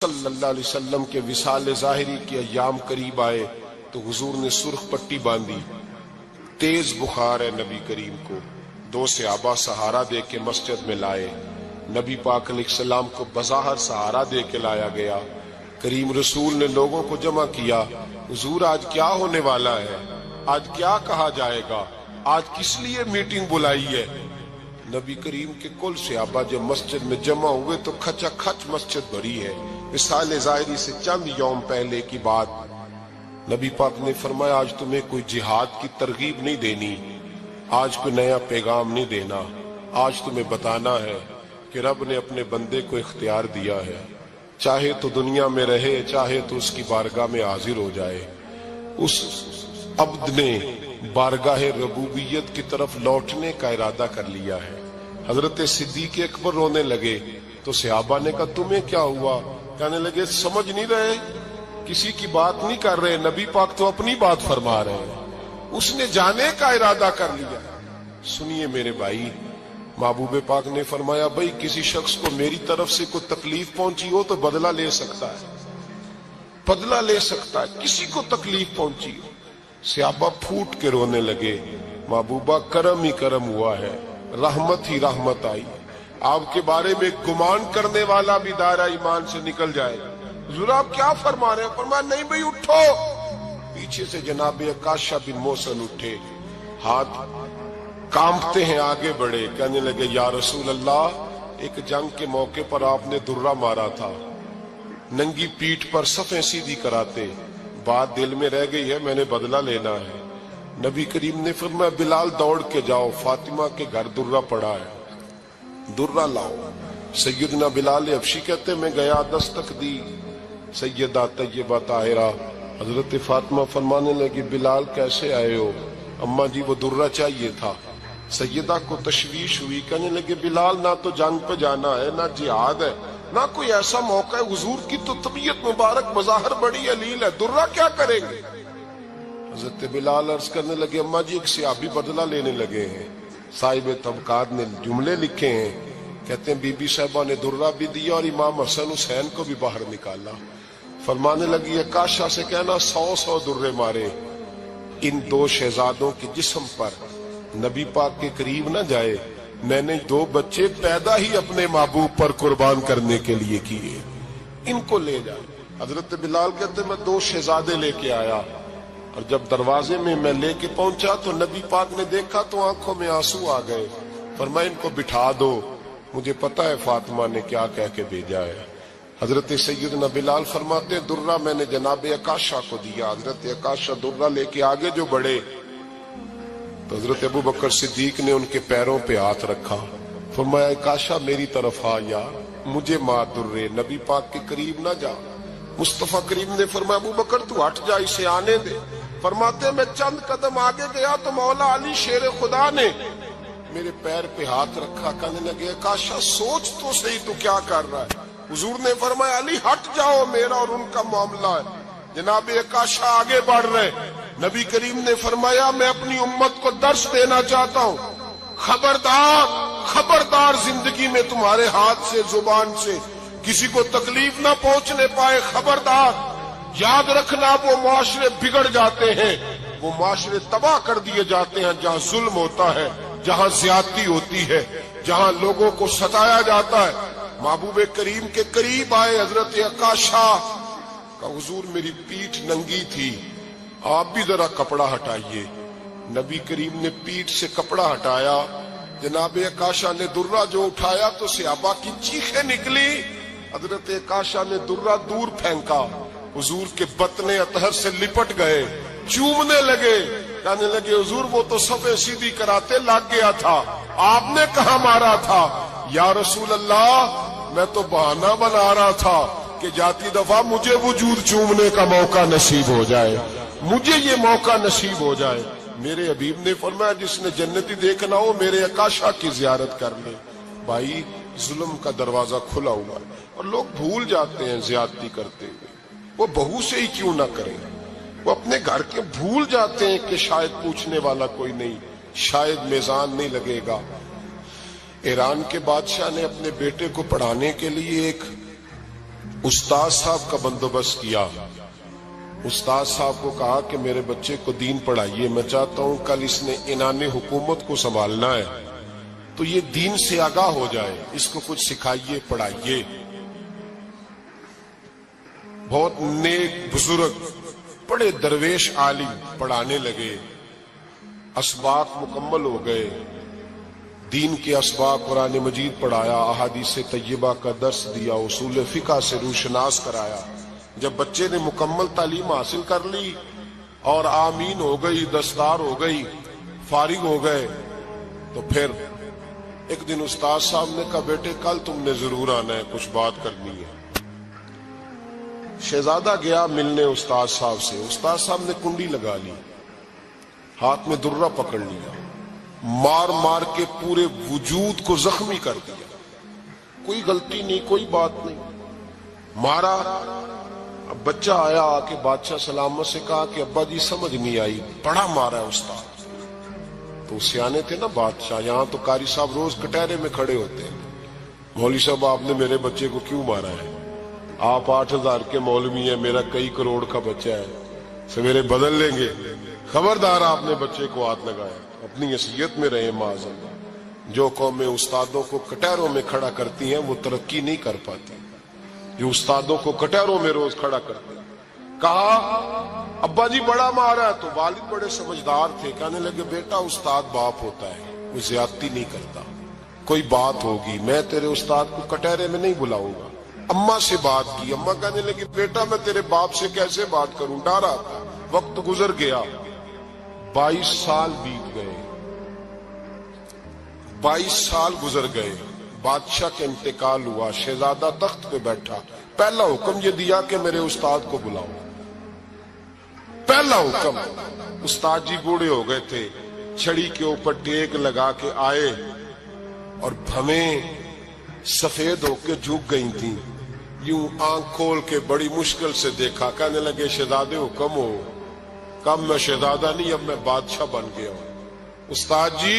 صلی اللہ علیہ وسلم کے وصال ظاہری کے ایام قریب آئے تو حضور نے سرخ پٹی باندھی، تیز بخار ہے نبی کریم کو، دو صحابہ سہارا دے کے مسجد میں لائے، نبی پاک علیہ السلام کو بظاہر سہارا دے کے لایا گیا۔ کریم رسول نے لوگوں کو جمع کیا، حضور آج کیا ہونے والا ہے، آج کیا کہا جائے گا، آج کس لیے میٹنگ بلائی ہے؟ نبی کریم کے کل صحابہ جب مسجد میں جمع ہوئے تو کھچا کھچ مسجد بھری ہے۔ وصال ظاہری سے چند یوم پہلے کی بات، نبی پاک نے فرمایا آج تمہیں کوئی جہاد کی ترغیب نہیں دینی، آج کوئی نیا پیغام نہیں دینا، آج تمہیں بتانا ہے کہ رب نے اپنے بندے کو اختیار دیا ہے، چاہے تو دنیا میں رہے، چاہے تو اس کی بارگاہ میں حاضر ہو جائے۔ اس عبد نے بارگاہ ربوبیت کی طرف لوٹنے کا ارادہ کر لیا ہے۔ حضرت صدیق اکبر رونے لگے تو صحابہ نے کہا تمہیں کیا ہوا؟ کہنے لگے سمجھ نہیں رہے، کسی کی بات نہیں کر رہے، نبی پاک تو اپنی بات فرما رہے ہیں، اس نے جانے کا ارادہ کر لیا۔ سنیے میرے بھائی، محبوب پاک نے فرمایا بھائی کسی شخص کو میری طرف سے کوئی تکلیف پہنچی ہو تو بدلہ لے سکتا ہے، بدلہ لے سکتا ہے، کسی کو تکلیف پہنچی ہو۔ صحابہ پھوٹ کے رونے لگے، محبوبہ کرم ہی کرم ہوا ہے، رحمت ہی رحمت آئی، آپ کے بارے میں گمان کرنے والا بھی دائرہ ایمان سے نکل جائے گا۔ حضور آپ کیا فرما رہے ہیں؟ فرمایا نہیں بھئی اٹھو۔ پیچھے سے جناب عکاشہ بن محصن اٹھے، ہاتھ کانپتے ہیں آگے بڑھے، کہنے لگے یا رسول اللہ ایک جنگ کے موقع پر آپ نے درہ مارا تھا، ننگی پیٹھ پر صفیں سیدھی کراتے، بات دل میں رہ گئی ہے، میں نے بدلہ لینا ہے۔ نبی کریم نے فرمایا بلال دوڑ کے جاؤ، فاطمہ کے گھر درہ پڑا ہے، درہ لاؤ۔ سیدنا بلال حبشی کہتے میں گیا، دستک دی، سیدہ طیبہ طاہرہ حضرت فاطمہ فرمانے لگی بلال کیسے آئے ہو؟ اماں جی وہ درہ چاہیے تھا۔ سیدہ کو تشویش ہوئی، کہنے لگے بلال نہ تو جنگ پہ جانا ہے، نہ جہاد ہے، نہ کوئی ایسا موقع ہے، حضور کی تو طبیعت مبارک بظاہر بڑی علیل ہے، درہ کیا کریں گے؟ حضرت بلال عرض کرنے لگے اماں جی ایک صحابی بدلہ لینے لگے ہیں، صاحب طبقات نے جملے لکھے ہیں، کہتے ہیں بی بی صاحبہ نے درہ بھی دیا اور امام حسن حسین کو بھی باہر نکالا۔ فرمانے لگی عکاشہ سے کہنا 100 درے مارے، ان دو شہزادوں کے جسم پر نبی پاک کے قریب نہ جائے، میں نے 2 بچے پیدا ہی اپنے محبوب پر قربان کرنے کے لیے کیے، ان کو لے جائے۔ حضرت بلال کہتے میں 2 شہزادے لے کے آیا، اور جب دروازے میں لے کے پہنچا تو نبی پاک نے دیکھا تو آنکھوں میں آنسو آ گئے، فرمایا ان کو بٹھا دو، مجھے پتا ہے فاطمہ نے کیا کہہ کے بھیجا ہے۔ حضرت سیدنا بلال فرماتے درہ میں نے جناب عکاشہ کو دیا، حضرت عکاشہ درہ لے کے آگے جو بڑھے تو حضرت ابو بکر صدیق نے ان کے پیروں پہ ہاتھ رکھا، فرمایا عکاشہ میری طرف آ یار، مجھے مار درے، نبی پاک کے قریب نہ جا۔ مصطفیٰ کریم نے فرمایا ابو بکر تو ہٹ جا، اسے آنے دے۔ فرماتے میں چند قدم آگے گیا تو مولا علی شیر خدا نے میرے پیر پہ ہاتھ رکھا، کہنے لگے عکاشہ سوچ تو صحیح تو کیا کر رہا ہے؟ حضور نے فرمایا علی ہٹ جاؤ، میرا اور ان کا معاملہ ہے۔ جناب عکاشہ آگے بڑھ رہے، نبی کریم نے فرمایا میں اپنی امت کو درس دینا چاہتا ہوں، خبردار خبردار زندگی میں تمہارے ہاتھ سے زبان سے کسی کو تکلیف نہ پہنچنے پائے، خبردار یاد رکھنا وہ معاشرے بگڑ جاتے ہیں، وہ معاشرے تباہ کر دیے جاتے ہیں جہاں ظلم ہوتا ہے، جہاں زیادتی ہوتی ہے، جہاں لوگوں کو ستایا جاتا ہے۔ محبوب کریم کے قریب آئے حضرت عکاشہ کا، حضور میری پیٹھ ننگی تھی، آپ بھی ذرا کپڑا ہٹائیے۔ نبی کریم نے پیٹھ سے کپڑا ہٹایا، جناب عکاشہ نے درہ جو اٹھایا تو صحابہ کی چیخیں نکلی، حضرت عکاشہ نے درہ دور پھینکا، حضور کے بطن اطہر سے لپٹ گئے، چومنے لگے، کہنے لگے حضور وہ تو صفیں سیدھی کراتے لگ گیا تھا، آپ نے کہاں مارا تھا؟ یا رسول اللہ میں تو بہانہ بنا رہا تھا کہ جاتی دفعہ مجھے وجود چومنے کا موقع نصیب ہو جائے، مجھے یہ موقع نصیب ہو جائے۔ میرے حبیب نے فرمایا جس نے جنتی دیکھنا ہو میرے عکاشہ کی زیارت کر لے۔ بھائی ظلم کا دروازہ کھلا ہوا ہے اور لوگ بھول جاتے ہیں زیادتی کرتے ہوئے، وہ بہو سے ہی کیوں نہ کریں، وہ اپنے گھر کے بھول جاتے ہیں کہ شاید پوچھنے والا کوئی نہیں، شاید میزان نہیں لگے گا۔ ایران کے بادشاہ نے اپنے بیٹے کو پڑھانے کے لیے ایک استاد صاحب کا بندوبست کیا. استاد صاحب کو کہا کہ میرے بچے کو دین پڑھائیے، میں چاہتا ہوں کل اس نے انعام حکومت کو سنبھالنا ہے تو یہ دین سے آگاہ ہو جائے، اس کو کچھ سکھائیے، پڑھائیے. بہت نیک بزرگ بڑے درویش عالم پڑھانے لگے، اسباق مکمل ہو گئے، دین کے اسباق قرآن مجید پڑھایا، احادیث طیبہ کا درس دیا، اصول فقہ سے روشناس کرایا. جب بچے نے مکمل تعلیم حاصل کر لی اور آمین ہو گئی، دستار ہو گئی، فارغ ہو گئے، تو پھر ایک دن استاد صاحب نے کہا بیٹے کل تم نے ضرور آنا ہے، کچھ بات کرنی ہے. شہزادہ گیا ملنے استاد صاحب سے. استاد صاحب نے کنڈی لگا لی، ہاتھ میں درہ پکڑ لیا، مار مار کے پورے وجود کو زخمی کر دیا. کوئی غلطی نہیں، کوئی بات نہیں، مارا. اب بچہ آیا آ کے بادشاہ سلامت سے کہا کہ ابا جی سمجھ نہیں آئی، بڑا مارا ہے استاد. تو سیانے تھے نا بادشاہ، یہاں تو قاری صاحب روز کٹہرے میں کھڑے ہوتے ہیں، مولوی صاحب آپ نے میرے بچے کو کیوں مارا ہے؟ آپ 8,000 کے مولوی ہیں، میرا کئی کروڑ کا بچہ ہے، سویرے بدل لیں گے. خبردار آپ نے بچے کو ہاتھ لگایا، اپنی حیثیت میں رہے معاذ اللہ. جو قومیں استادوں کو کٹہروں میں کھڑا کرتی ہیں وہ ترقی نہیں کر پاتی. جو استادوں کو کٹہروں میں روز کھڑا کرتے ہیں. کہا ابا جی بڑا مارا ہے. تو والد بڑے سمجھدار تھے، کہنے لگے بیٹا استاد باپ ہوتا ہے، وہ زیادتی نہیں کرتا، کوئی بات ہوگی میں تیرے استاد کو کٹہرے میں نہیں بلاؤں گا. اماں سے بات کی، اماں کہنے لگی بیٹا میں تیرے باپ سے کیسے بات کروں، ڈرا تھا. وقت گزر گیا، 22 سال بیت گئے، 22 سال گزر گئے. بادشاہ کا انتقال ہوا، شہزادہ تخت پہ بیٹھا. پہلا حکم یہ دیا کہ میرے استاد کو بلاؤ. پہلا حکم. استاد جی بوڑھے ہو گئے تھے، چھڑی کے اوپر ٹیک لگا کے آئے اور بھمیں سفید ہو کے جھک گئی تھیں. یوں آنکھ کھول کے بڑی مشکل سے دیکھا، کہنے لگے شہزادے حکم ہو. کم میں شہزادہ نہیں، اب میں بادشاہ بن گیا ہوں. استاد جی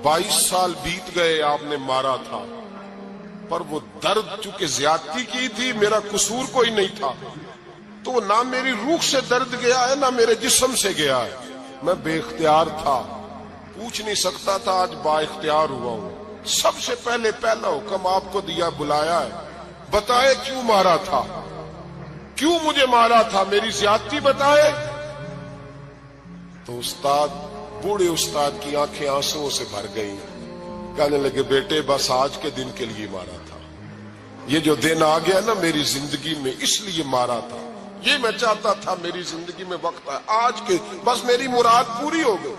22 سال بیت گئے، آپ نے مارا تھا، پر وہ درد چونکہ زیادتی کی تھی، میرا قصور کوئی نہیں تھا، تو نہ میری روح سے درد گیا ہے نہ میرے جسم سے گیا ہے. میں بے اختیار تھا، پوچھ نہیں سکتا تھا، آج با اختیار ہوا ہوں. سب سے پہلے پہلا حکم آپ کو دیا، بلایا ہے، بتائے کیوں مارا تھا، کیوں مجھے مارا تھا، میری زیادتی بتائے. تو استاد بوڑھے استاد کی آنکھیں آنسوؤں سے بھر گئیں. کہنے لگے بیٹے بس آج کے دن کے لیے مارا تھا، یہ جو دن آ گیا نا میری زندگی میں اس لیے مارا تھا، یہ میں چاہتا تھا میری زندگی میں وقت ہے آج کے، بس میری مراد پوری ہو گئی.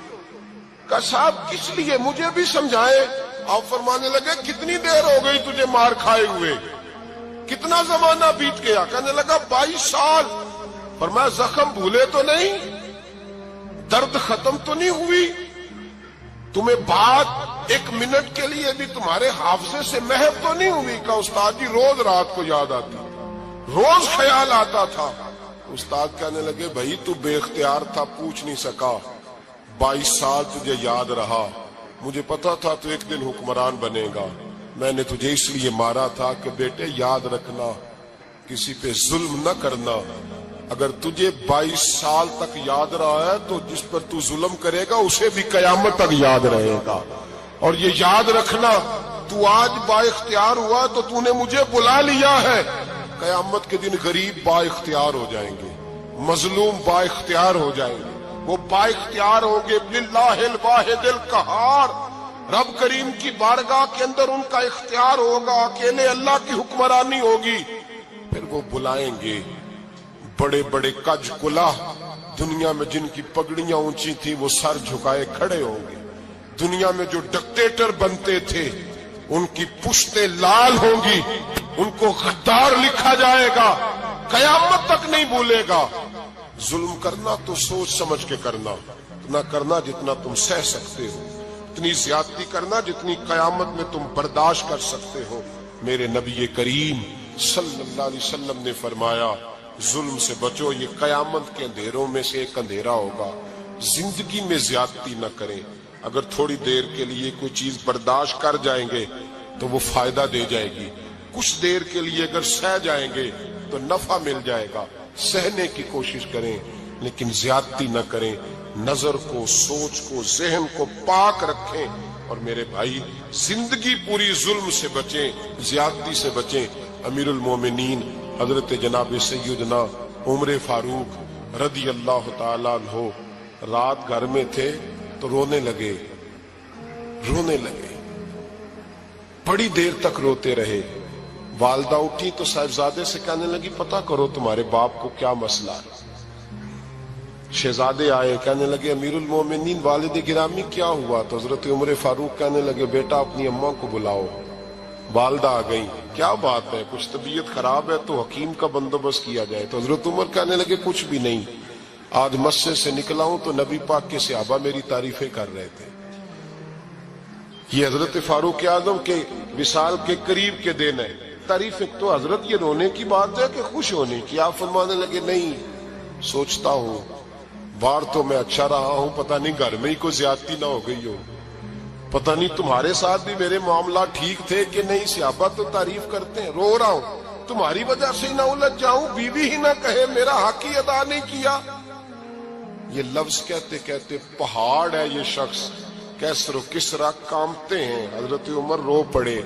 کہ صاحب کس لیے، مجھے بھی سمجھائے. آپ فرمانے لگے کتنی دیر ہو گئی تجھے مار کھائے ہوئے، کتنا زمانہ بیت گیا. کہنے لگا 22 سال. فرمایا زخم بھولے تو نہیں، درد ختم تو نہیں ہوئی، تمہیں بات 1 منٹ کے لیے بھی تمہارے حافظے سے محو تو نہیں ہوئی. کہ استاد جی روز رات کو یاد آتی، روز خیال آتا تھا. استاد کہنے لگے بھائی تو بے اختیار تھا، پوچھ نہیں سکا، 22 سال تجھے یاد رہا. مجھے پتا تھا تو ایک دن حکمران بنے گا، میں نے تجھے اس لیے مارا تھا کہ بیٹے یاد رکھنا، کسی پہ ظلم نہ کرنا. اگر تجھے 22 سال تک یاد رہا ہے تو جس پر تو ظلم کرے گا اسے بھی قیامت تک یاد رہے گا. اور یہ یاد رکھنا تو آج با اختیار ہوا تو تو نے مجھے بلا لیا ہے، قیامت کے دن غریب با اختیار ہو جائیں گے، مظلوم با اختیار ہو جائیں گے. وہ با اختیار ہوں گے للہ الواحد القہار، رب کریم کی بارگاہ کے اندر ان کا اختیار ہوگا، اکیلے اللہ کی حکمرانی ہوگی. پھر وہ بلائیں گے بڑے بڑے کج کلا، دنیا میں جن کی پگڑیاں اونچی تھی وہ سر جھکائے کھڑے ہوں گے. دنیا میں جو ڈکٹیٹر بنتے تھے ان کی پشتیں لال ہوں گی، ان کو غدار لکھا جائے گا، قیامت تک نہیں بھولے گا. ظلم کرنا تو سوچ سمجھ کے کرنا، اتنا کرنا جتنا تم سہ سکتے ہو، اتنی زیادتی کرنا جتنی قیامت میں تم برداشت کر سکتے ہو. میرے نبی کریم صلی اللہ علیہ وسلم نے فرمایا ظلم سے بچو، یہ قیامت کے اندھیروں میں سے ایک اندھیرا ہوگا. زندگی میں زیادتی نہ کریں. اگر تھوڑی دیر کے لیے کوئی چیز برداشت کر جائیں گے تو وہ فائدہ دے جائے گی، کچھ دیر کے لیے اگر سہ جائیں گے تو نفع مل جائے گا، سہنے کی کوشش کریں لیکن زیادتی نہ کریں، نظر کو، سوچ کو، ذہن کو پاک رکھیں۔ اور میرے بھائی زندگی پوری ظلم سے بچیں، زیادتی سے بچیں۔ امیر المومنین حضرت جناب سیدنا عمر فاروق رضی اللہ تعالیٰ عنہ رات گھر میں تھے تو رونے لگے، بڑی دیر تک روتے رہے۔ والدہ اٹھی تو صاحبزادے سے کہنے لگی پتہ کرو تمہارے باپ کو کیا مسئلہ ہے۔ شہزادے آئے، کہنے لگے امیر المومنین والد گرامی کیا ہوا؟ تو حضرت عمر فاروق کہنے لگے بیٹا اپنی اماں کو بلاؤ۔ والدہ آ گئی، کیا بات ہے؟ کچھ طبیعت خراب ہے تو حکیم کا بندوبست کیا جائے۔ تو حضرت عمر کہنے لگے کچھ بھی نہیں، آج مسجد سے نکلا ہوں تو نبی پاک کے صحابہ میری تعریفیں کر رہے تھے۔ یہ حضرت فاروق اعظم کے وصال کے قریب کے دن ہے۔ تعریفیں تو حضرت یہ رونے کی بات ہے کہ خوش ہونے کی؟ آپ فرمانے لگے نہیں، سوچتا ہوں باہر تو میں اچھا رہا ہوں، پتہ نہیں گھر میں ہی کوئی زیادتی نہ ہو گئی ہو، پتہ نہیں تمہارے ساتھ بھی میرے معاملات ٹھیک تھے کہ نہیں، صحابہ تو تعریف کرتے ہیں، رو رہا ہوں تمہاری وجہ سے نہ الجھ جاؤں، بیوی ہی نہ کہے میرا حق ہی ادا نہیں کیا۔ یہ لفظ کہتے کہتے پہاڑ ہے یہ شخص، کیسر و کسرا کامتے ہیں۔ حضرت عمر رو پڑے،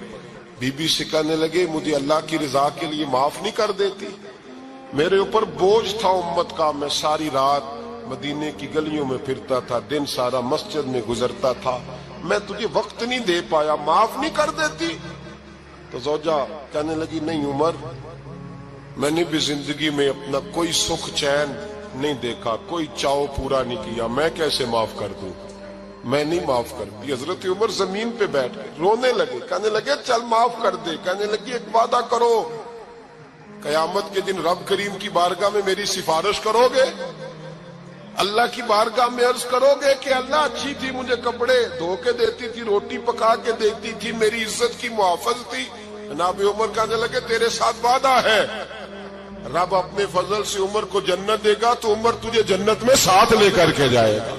بی بی سے کہنے لگے مجھے اللہ کی رضا کے لیے معاف نہیں کر دیتی؟ میرے اوپر بوجھ تھا امت کا، میں ساری رات مدینے کی گلیوں میں پھرتا تھا، دن سارا مسجد میں گزرتا تھا، میں تجھے وقت نہیں دے پایا، معاف نہیں کر دیتی؟ تو زوجہ کہنے لگی نہیں عمر، میں نے بھی زندگی میں اپنا کوئی سکھ چین نہیں دیکھا، کوئی چاؤ پورا نہیں کیا، میں کیسے معاف کر دوں؟ میں نہیں معاف کرتی۔ حضرت عمر زمین پہ بیٹھ گئے، رونے لگے، کہنے لگے چل معاف کر دے۔ کہنے لگی ایک وعدہ کرو، قیامت کے دن رب کریم کی بارگاہ میں میری سفارش کرو گے؟ اللہ کی بارگاہ میں عرض کرو گے کہ اللہ اچھی تھی، مجھے کپڑے دھو کے دیتی تھی، روٹی پکا کے دیتی تھی، میری عزت کی محافظ تھی؟ جناب عمر کہنے لگے تیرے ساتھ وعدہ ہے، رب اپنے فضل سے عمر کو جنت دے گا تو عمر تجھے جنت میں ساتھ لے کر کے جائے گا،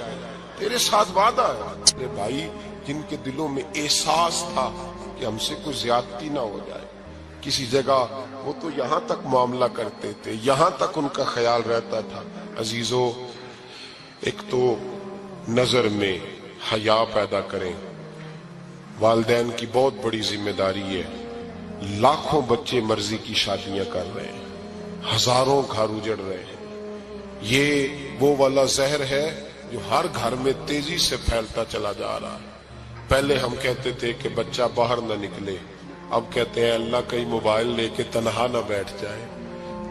تیرے ساتھ وعدہ ہے۔ میرے بھائی جن کے دلوں میں احساس تھا کہ ہم سے کوئی زیادتی نہ ہو جائے کسی جگہ، وہ تو یہاں تک معاملہ کرتے تھے، یہاں تک ان کا خیال رہتا تھا۔ عزیزو، ایک تو نظر میں حیا پیدا کریں، والدین کی بہت بڑی ذمہ داری ہے۔ لاکھوں بچے مرضی کی شادیاں کر رہے ہیں، ہزاروں گھر اجڑ رہے ہیں، یہ وہ والا زہر ہے جو ہر گھر میں تیزی سے پھیلتا چلا جا رہا ہے۔ پہلے ہم کہتے تھے کہ بچہ باہر نہ نکلے، اب کہتے ہیں اللہ کہیں موبائل لے کے تنہا نہ بیٹھ جائے،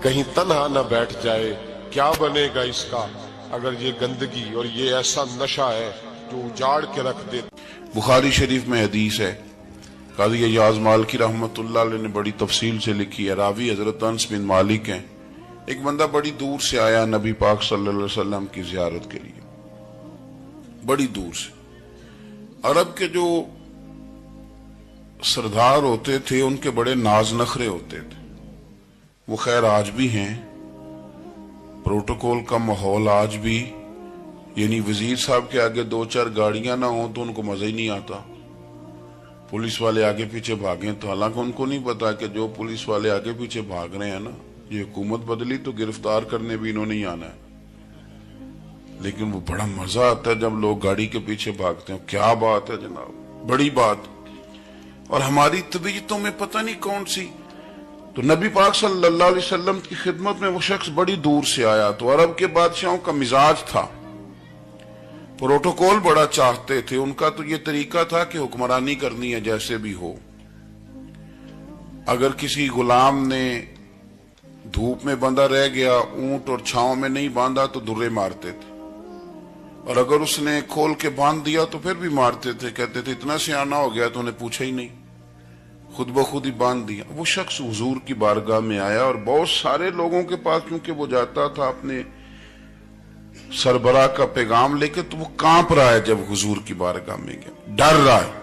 کہیں تنہا نہ بیٹھ جائے، کیا بنے گا اس کا اگر یہ گندگی اور یہ ایسا نشہ ہے جو اجاڑ کے رکھ دے۔ بخاری شریف میں حدیث ہے، قاضی ایاز مالکی رحمت اللہ علیہ نے بڑی تفصیل سے لکھی ہے، راوی حضرت انس بن مالک ہیں۔ ایک بندہ بڑی دور سے آیا نبی پاک صلی اللہ علیہ وسلم کی زیارت کے لیے، بڑی دور سے۔ عرب کے جو سردار ہوتے تھے ان کے بڑے ناز نخرے ہوتے تھے، وہ خیر آج بھی ہیں، پروٹوکول کا ماحول آج بھی، یعنی وزیر صاحب کے آگے دو چار گاڑیاں نہ ہوں تو ان کو مزہ ہی نہیں آتا، پولیس والے آگے پیچھے بھاگیں تو، حالانکہ ان کو نہیں پتا کہ جو پولیس والے آگے پیچھے بھاگ رہے ہیں نا، یہ حکومت بدلی تو گرفتار کرنے بھی انہوں نے ہی آنا ہے، لیکن وہ بڑا مزہ آتا ہے جب لوگ گاڑی کے پیچھے بھاگتے ہیں۔ کیا بات ہے جناب، بڑی بات۔ اور ہماری طبیعتوں میں پتہ نہیں کون سی، تو نبی پاک صلی اللہ علیہ وسلم کی خدمت میں وہ شخص بڑی دور سے آیا، تو عرب کے بادشاہوں کا مزاج تھا، پروٹوکول بڑا چاہتے تھے، ان کا تو یہ طریقہ تھا کہ حکمرانی کرنی ہے جیسے بھی ہو۔ اگر کسی غلام نے دھوپ میں بندھا رہ گیا، اونٹ اور چھاؤں میں نہیں باندھا تو درے مارتے تھے، اور اگر اس نے کھول کے باندھ دیا تو پھر بھی مارتے تھے، کہتے تھے اتنا سیانا ہو گیا تو انہیں پوچھا ہی نہیں، خود بخود ہی باندھ دیا۔ وہ شخص حضور کی بارگاہ میں آیا، اور بہت سارے لوگوں کے پاس کیونکہ وہ جاتا تھا اپنے سربراہ کا پیغام لے کے، تو وہ کانپ رہا ہے جب حضور کی بارگاہ میں گیا، ڈر رہا ہے۔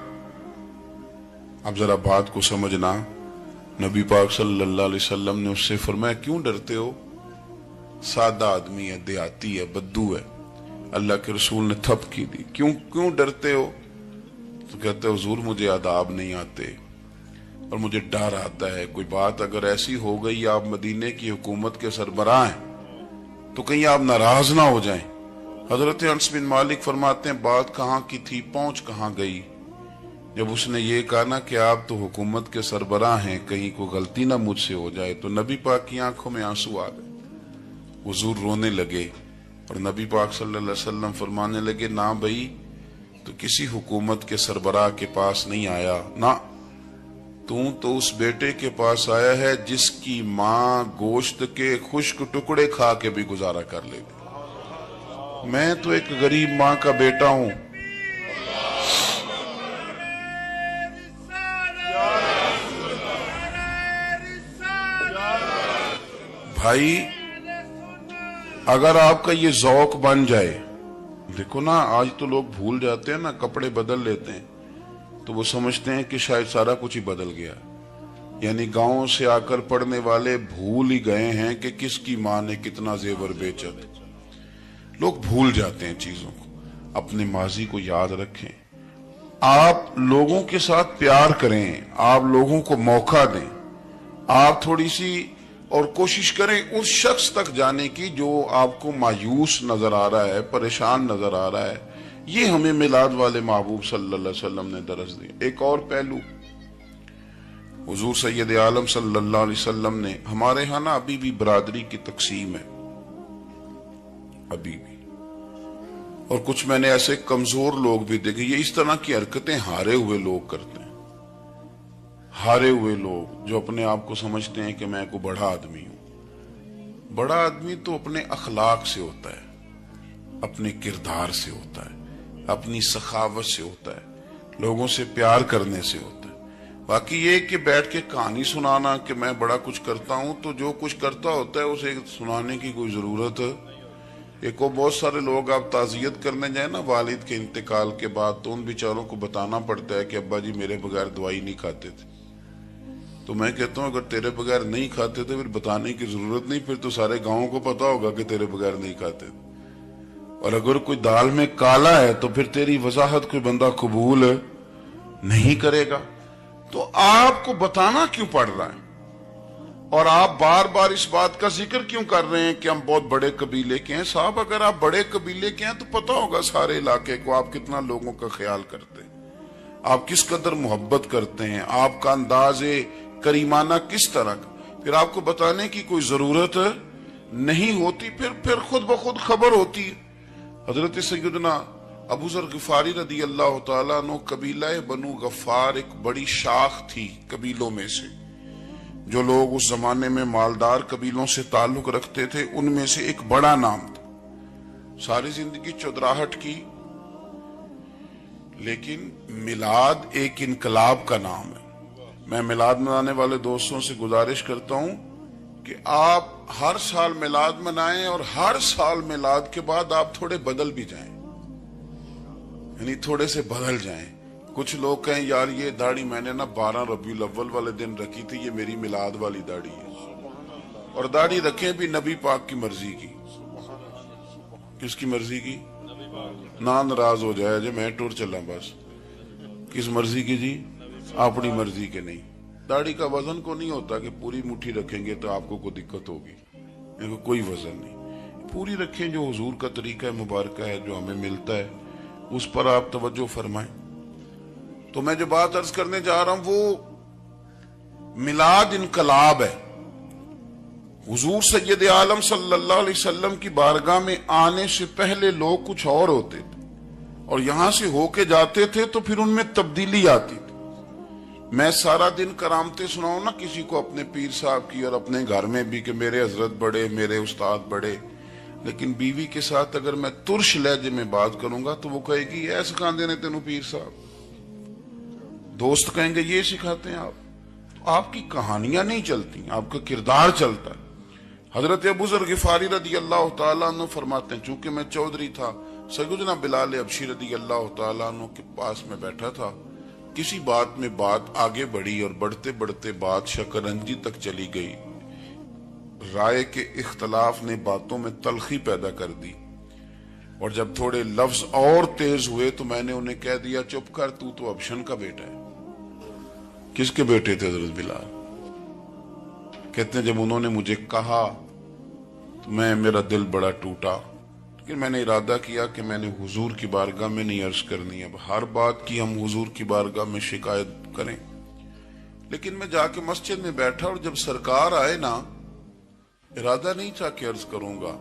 اب ذرا بات کو سمجھنا، نبی پاک صلی اللہ علیہ وسلم نے اس سے فرمایا کیوں ڈرتے ہو؟ سادہ آدمی ہے، دیہاتی ہے، بدو ہے۔ اللہ کے رسول نے تھپ کی دی، کیوں ڈرتے ہو؟ تو کہتے حضور مجھے آداب نہیں آتے، اور مجھے ڈر آتا ہے کوئی بات اگر ایسی ہو گئی آپ مدینے کی حکومت کے سربراہ ہیں تو کہیں آپ ناراض نہ ہو جائیں۔ حضرت انس بن مالک فرماتے ہیں بات کہاں کی تھی پہنچ کہاں گئی، جب اس نے یہ کہا نا کہ آپ تو حکومت کے سربراہ ہیں کہیں کوئی غلطی نہ مجھ سے ہو جائے، تو نبی پاک کی آنکھوں میں آنسو آ گئے، حضور رونے لگے اور نبی پاک صلی اللہ علیہ وسلم فرمانے لگے نہ بھائی تو کسی حکومت کے سربراہ کے پاس نہیں آیا، نہ تو اس بیٹے کے پاس آیا ہے جس کی ماں گوشت کے خشک ٹکڑے کھا کے بھی گزارا کر لے گی۔ میں تو ایک غریب ماں کا بیٹا ہوں، بھائی اگر آپ کا یہ ذوق بن جائے، دیکھو نا آج تو لوگ بھول جاتے ہیں نا، کپڑے بدل لیتے ہیں تو وہ سمجھتے ہیں کہ شاید سارا کچھ ہی بدل گیا، یعنی گاؤں سے آ کر پڑھنے والے بھول ہی گئے ہیں کہ کس کی ماں نے کتنا زیور بیچا تھا۔ لوگ بھول جاتے ہیں چیزوں کو، اپنے ماضی کو یاد رکھیں، آپ لوگوں کے ساتھ پیار کریں، آپ لوگوں کو موقع دیں، آپ تھوڑی سی اور کوشش کریں اس شخص تک جانے کی جو آپ کو مایوس نظر آ رہا ہے، پریشان نظر آ رہا ہے۔ یہ ہمیں میلاد والے محبوب صلی اللہ علیہ وسلم نے درس دی۔ ایک اور پہلو، حضور سید عالم صلی اللہ علیہ وسلم نے، ہمارے ہاں نا ابھی بھی برادری کی تقسیم ہے، ابھی بھی، اور کچھ میں نے ایسے کمزور لوگ بھی دیکھے، یہ اس طرح کی حرکتیں ہارے ہوئے لوگ کرتے ہیں، ہارے ہوئے لوگ جو اپنے آپ کو سمجھتے ہیں کہ میں کوئی بڑا آدمی ہوں۔ بڑا آدمی تو اپنے اخلاق سے ہوتا ہے، اپنے کردار سے ہوتا ہے، اپنی سخاوت سے ہوتا ہے، لوگوں سے پیار کرنے سے ہوتا ہے۔ باقی یہ کہ بیٹھ کے کہانی سنانا کہ میں بڑا کچھ کرتا ہوں، تو جو کچھ کرتا ہوتا ہے اسے سنانے کی کوئی ضرورت ہے؟ ایک اور بہت سارے لوگ آپ تعزیت کرنے جائیں نا والد کے انتقال کے بعد، تو ان بیچاروں کو بتانا پڑتا ہے کہ ابا جی میرے بغیر دوائی نہیں کھاتے تھے۔ تو میں کہتا ہوں اگر تیرے بغیر نہیں کھاتے تھے پھر بتانے کی ضرورت نہیں، پھر تو سارے گاؤں کو پتا ہوگا کہ تیرے بغیر نہیں کھاتے تھے۔ اور اگر کوئی دال میں کالا ہے تو پھر تیری وضاحت کوئی بندہ قبول نہیں کرے گا۔ تو آپ کو بتانا کیوں پڑ رہا ہے، اور آپ بار بار اس بات کا ذکر کیوں کر رہے ہیں کہ ہم بہت بڑے قبیلے کے ہیں؟ صاحب اگر آپ بڑے قبیلے کے ہیں تو پتا ہوگا سارے علاقے کو آپ کتنا لوگوں کا خیال کرتے ہیں، آپ کس قدر محبت کرتے ہیں، آپ کا انداز کریمانہ کس طرح کا، پھر آپ کو بتانے کی کوئی ضرورت نہیں ہوتی، پھر خود بخود خبر ہوتی ہے۔ حضرت سیدنا ابو ذر غفاری رضی اللہ تعالیٰ عنہ، قبیلہ بنو غفار ایک بڑی شاخ تھی قبیلوں میں سے، جو لوگ اس زمانے میں مالدار قبیلوں سے تعلق رکھتے تھے ان میں سے ایک بڑا نام تھا۔ ساری زندگی چودراہٹ کی، لیکن میلاد ایک انقلاب کا نام ہے۔ میں میلاد منانے والے دوستوں سے گزارش کرتا ہوں کہ آپ ہر سال میلاد منائیں، اور ہر سال میلاد کے بعد آپ تھوڑے بدل بھی جائیں، یعنی تھوڑے سے بدل جائیں۔ کچھ لوگ کہیں یار یہ داڑھی میں نے نا 12 ربیع الاول والے دن رکھی تھی، یہ میری میلاد والی داڑھی ہے، اور داڑھی رکھیں بھی نبی پاک کی مرضی کی۔ کس کی مرضی کی؟ نہ ناراض ہو جائے جو میں ٹور چلا، بس کس مرضی کی جی؟ اپنی مرضی کے نہیں۔ داڑھی کا وزن کو نہیں ہوتا کہ پوری مٹھی رکھیں گے تو آپ کو کوئی دقت ہوگی، کوئی وزن نہیں، پوری رکھیں، جو حضور کا طریقہ مبارکہ ہے جو ہمیں ملتا ہے اس پر آپ توجہ فرمائیں۔ تو میں جو بات عرض کرنے جا رہا ہوں وہ میلاد انقلاب ہے۔ حضور سید عالم صلی اللہ علیہ وسلم کی بارگاہ میں آنے سے پہلے لوگ کچھ اور ہوتے تھے، اور یہاں سے ہو کے جاتے تھے تو پھر ان میں تبدیلی آتی تھی۔ میں سارا دن کرامتیں سناؤں نا کسی کو اپنے پیر صاحب کی، اور اپنے گھر میں بھی کہ میرے حضرت بڑے، میرے استاد بڑے، لیکن بیوی کے ساتھ اگر میں ترش لہجے میں بات کروں گا تو وہ کہے گی اے سکھاندے نے تینوں پیر صاحب، دوست کہیں گے یہ سکھاتے ہیں آپ۔ آپ کی کہانیاں نہیں چلتی، آپ کا کردار چلتا ہے۔ حضرت ابو ذر غفاری رضی اللہ تعالیٰ عنہ فرماتے ہیں چونکہ میں چودھری تھا، سیدنا بلال حبشی رضی اللہ تعالیٰ عنہ کے پاس میں بیٹھا تھا، کسی بات میں بات آگے بڑھی اور بڑھتے بڑھتے بات شکرنجی تک چلی گئی، رائے کے اختلاف نے باتوں میں تلخی پیدا کر دی، اور جب تھوڑے لفظ اور تیز ہوئے تو میں نے انہیں کہہ دیا چپ کر، تو حبشن کا بیٹا ہے، کس کے بیٹے تھے حضرت بلال؟ کہتے ہیں جب انہوں نے مجھے کہا تو میرا دل بڑا ٹوٹا، لیکن میں نے ارادہ کیا کہ میں نے حضور کی بارگاہ میں نہیں عرض کرنی، اب ہر بات کی ہم حضور کی بارگاہ میں شکایت کریں۔ لیکن میں جا کے مسجد میں بیٹھا اور جب سرکار آئے نا، ارادہ نہیں تھا کہ عرض کروں گا،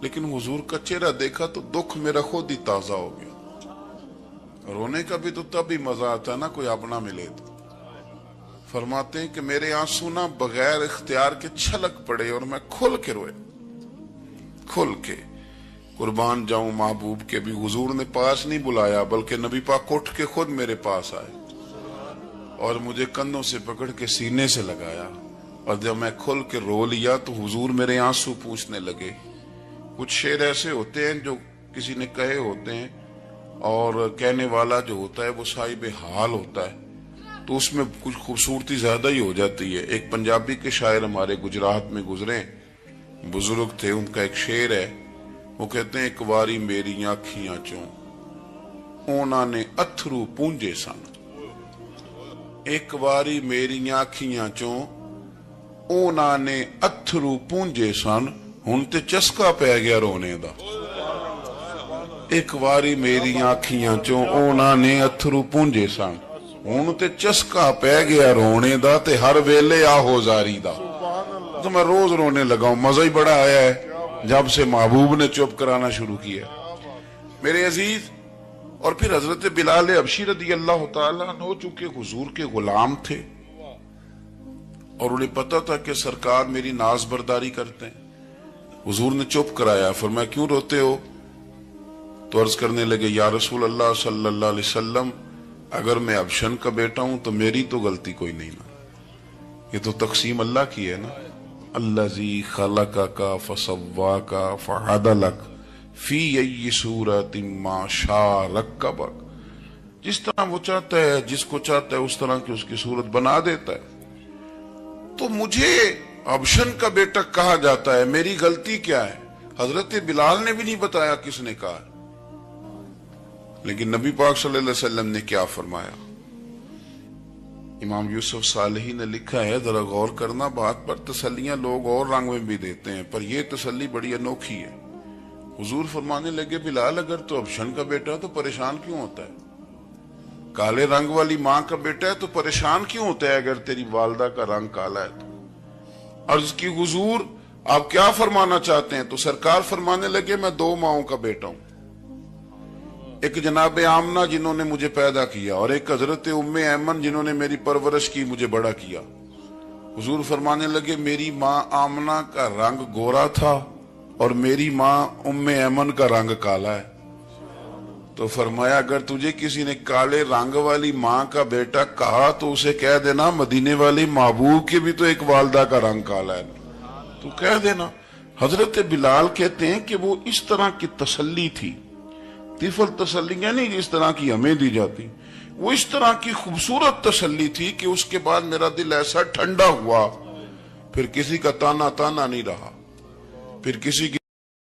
لیکن حضور کا چہرہ دیکھا تو دکھ میرا خود ہی تازہ ہو گیا۔ رونے کا بھی تو تب ہی مزہ آتا ہے نا کوئی اپنا ملے تو۔ فرماتے ہیں کہ میرے آنسو نہ بغیر اختیار کے چھلک پڑے اور میں کھل کے روئے، کھل کے۔ قربان جاؤں محبوب کے بھی حضور نے پاس نہیں بلایا، بلکہ نبی پاک اٹھ کے خود میرے پاس آئے اور مجھے کندھوں سے پکڑ کے سینے سے لگایا، اور جب میں کھل کے رو لیا تو حضور میرے آنسو پوچھنے لگے۔ کچھ شعر ایسے ہوتے ہیں جو کسی نے کہے ہوتے ہیں، اور کہنے والا جو ہوتا ہے وہ صاحب حال ہوتا ہے، تو اس میں کچھ خوبصورتی زیادہ ہی ہو جاتی ہے۔ ایک پنجابی کے شاعر ہمارے گجرات میں گزرے، بزرگ تھے، ان کا ایک شعر ہے، وہ کہتے ہیں ایک واری میری آنکھیاں چوں اونا نے اتھرو پونجے سن، ایک واری میری آنکھیاں چوں اونا نے اتھرو پونجے سن، ہن تے چسکا پہ گیا رونے دا۔ ایک واری میری آنکھیاں چوں اونا نے اتھرو پونجے سن، ہن تے چسکا پہ گیا رونے دا، تے ہر ویلے آہو زاری دا۔ تو میں روز رونے لگا ہوں، مزہ ہی بڑا آیا ہے جب سے محبوب نے چپ کرانا شروع کیا۔ میرے عزیز، اور پھر حضرت بلال حبشی رضی اللہ تعالیٰ عنہ چونکہ حضور کے غلام تھے اور انہیں پتا تھا کہ سرکار میری ناز برداری کرتے ہیں، حضور نے چپ کرایا۔ فرمایا کیوں روتے ہو؟ تو عرض کرنے لگے یا رسول اللہ صلی اللہ علیہ وسلم، اگر میں ابشن کا بیٹا ہوں تو میری تو غلطی کوئی نہیں نا، یہ تو تقسیم اللہ کی ہے نا۔ الذی خلقک فسواک فعدلک فی ای صورت ما شاء رکبک، جس طرح وہ چاہتا ہے، جس کو چاہتا ہے اس طرح کی اس کی صورت بنا دیتا ہے۔ تو مجھے ابشن کا بیٹا کہا جاتا ہے، میری غلطی کیا ہے؟ حضرت بلال نے بھی نہیں بتایا کس نے کہا، لیکن نبی پاک صلی اللہ علیہ وسلم نے کیا فرمایا؟ امام یوسف صالحی نے لکھا ہے، ذرا غور کرنا بات پر، تسلیاں لوگ اور رنگ میں بھی دیتے ہیں، پر یہ تسلی بڑی انوکھی ہے۔ حضور فرمانے لگے بلال اگر تو ابشن کا بیٹا تو پریشان کیوں ہوتا ہے؟ کالے رنگ والی ماں کا بیٹا ہے تو پریشان کیوں ہوتا ہے اگر تیری والدہ کا رنگ کالا ہے تو؟ عرض کی حضور آپ کیا فرمانا چاہتے ہیں؟ تو سرکار فرمانے لگے میں دو ماؤں کا بیٹا ہوں، ایک جناب آمنہ جنہوں نے مجھے پیدا کیا، اور ایک حضرت ام ایمن جنہوں نے میری پرورش کی، مجھے بڑا کیا۔ حضور فرمانے لگے میری ماں آمنہ کا رنگ گورا تھا اور میری ماں ام ایمن کا رنگ کالا ہے۔ تو فرمایا اگر تجھے کسی نے کالے رنگ والی ماں کا بیٹا کہا تو اسے کہہ دینا مدینے والی محبوب کے بھی تو ایک والدہ کا رنگ کالا ہے، تو کہہ دینا۔ حضرت بلال کہتے ہیں کہ وہ اس طرح کی تسلی تھی، طفل تسلیاں نہیں جس طرح کی ہمیں دی جاتی، وہ اس طرح کی خوبصورت تسلی تھی کہ اس کے بعد میرا دل ایسا ٹھنڈا ہوا، پھر کسی کا تانا تانا نہیں رہا، پھر کسی کی